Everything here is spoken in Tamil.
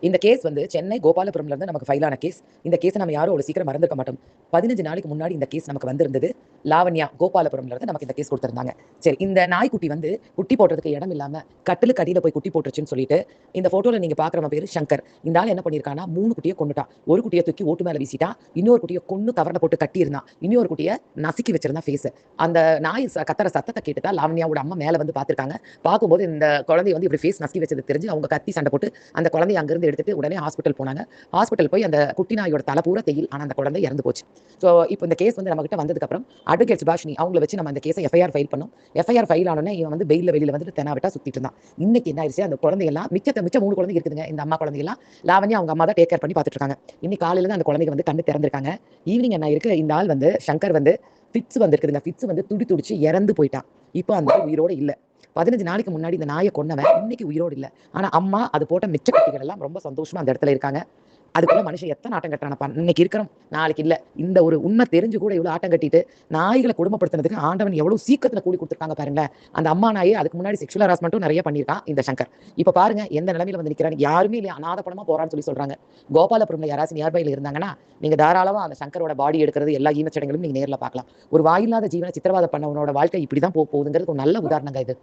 இந்த கேஸ் வந்து சென்னை கோபாலபுரம்ல இருந்து நமக்கு ஃபைல் ஆன கேஸ். இந்த கேஸை நம்ம யாரும் அவ்வளவு சீக்கிரம் மறந்துக்க மாட்டோம். 15 நாளைக்கு முன்னாடி இந்த கேஸ் நமக்கு வந்திருந்தது. லாவண்யா கோபாலபுரம்ல இருந்து நமக்கு இந்த கேஸ் கொடுத்திருந்தாங்க. சரி, இந்த நாய்க்குட்டி வந்து குட்டி போடுறதுக்கு இடம் இல்லாம கட்டிலுக்கு அடியில போய் குட்டி போட்டுருச்சுன்னு சொல்லிட்டு இந்த போட்டோல நீங்க பாக்குறவன் பேரு சங்கர். இந்த ஆள் என்ன பண்ணிருக்கானா 3 குட்டியை கொண்டுட்டான். ஒரு குட்டியை தூக்கி ஓட்டு மேல வீசிட்டான், இன்னொரு குட்டியை கொண்டு கவர்ல போட்டு கட்டி இருந்தான், இன்னொரு குட்டியை நசுக்கி வச்சிருந்தான் ஃபேஸ். அந்த நாய் கத்துற சத்தத்தை கேட்டுட்டா லாவண்யாவோட அம்மா மேல வந்து பாத்துருக்காங்க. பார்க்கும்போது இந்த குழந்தை வந்து இப்படி ஃபேஸ் நசுக்கி வச்சது தெரிஞ்சு அவங்க கத்தி சண்டை போட்டு அந்த குழந்தைய அங்கிருந்து எடுத்துட்டு உடனே ஹாஸ்பிட்டல் போனாங்க. ஹாஸ்பிட்டல் போய் அந்த குட்டி நாயோட தலை பூரா தேயில், ஆனா அந்த குழந்தை இறந்து போச்சு. ஸோ இப்போ இந்த கேஸ் வந்து நம்ம கிட்ட வந்ததுக்கு அப்புறம் அட்வொகேட் சுபாஷினி அவங்கள வச்சு நம்ம இந்த கேஸை எஃப்ஐஆர் ஃபைல் பண்ணோம். எஃப்ஐஆர் ஃபைல் ஆனோடனே இவன் வந்து பெயில வெளியில வந்துட்டு தெனாவிட்டா சுத்திட்டு இருந்தான். இன்னைக்கு என்ன ஆயிடுச்சு, அந்த குழந்தையெல்லாம் மிச்ச 3 குழந்தைங்க இருக்குதுங்க. இந்த அம்மா குழந்தையெல்லாம் லாவண்யா அவங்க அம்மா தான் டேக் கேர் பண்ணி பார்த்துட்டு இருக்காங்க. இன்னைக்கு காலையில தான் அந்த குழந்தைங்க வந்து கண்ணு திறந்திருக்காங்க. ஈவினிங் என்ன இருக்கு, இந்த ஆள் வந்து சங்கர் வந்து ஃபிட்ஸ் வந்திருக்குதுங்க. ஃபிட்ஸ் வந்து துடிச்சு இறந்து போயிட்டான். இப்போ அந்த உயிரோட இல்ல. 15 நாளைக்கு முன்னாடி இந்த நாயை கொன்னவன் இன்னைக்கு உயிரோடு இல்லை. ஆனா அம்மா அது போட்ட மிச்ச குட்டிகள் எல்லாம் ரொம்ப சந்தோஷமா அந்த இடத்துல இருக்காங்க. அதுக்குள்ள மனுஷன் எத்தனை ஆட்டம் கட்டுறானப்பா. இன்னைக்கு இருக்கிறோம், நாளைக்கு இல்ல. இந்த ஒரு உண்மை தெரிஞ்சு கூட இவ்வளவு ஆட்டம் கட்டிட்டு நாய்களை கொடுமைப்படுத்தினதுக்கு ஆண்டவன் எவ்வளவு சீக்கிரத்துல கூலி கொடுத்துருக்காங்க பாருங்களேன். அந்த அம்மா நாயே அதுக்கு முன்னாடி செக்ஷுவல் ஹராஸ்மெண்ட்டும் நிறைய பண்ணியிருக்கான் இந்த சங்கர். இப்ப பாருங்க எந்த நிலைமையில வந்து நிக்கிறாங்க. யாருமே இல்லையா, அநாத படமா போறான்னு சொல்லி சொல்றாங்க. கோபாலபுரம்ல யாராச்சும் நியர்பைல இருந்தாங்கன்னா நீங்க தாராளமா அந்த சங்கரோட பாடி எடுக்கிறது எல்லா ஈமச்சடங்களும் நீங்க நேரில் பார்க்கலாம். ஒரு வாயில்லாத ஜீவனை சித்திரவாத பண்ணவனோட வாழ்க்கை இப்படிதான் போகுதுங்கிறது ஒரு நல்ல உதாரணங்க இது.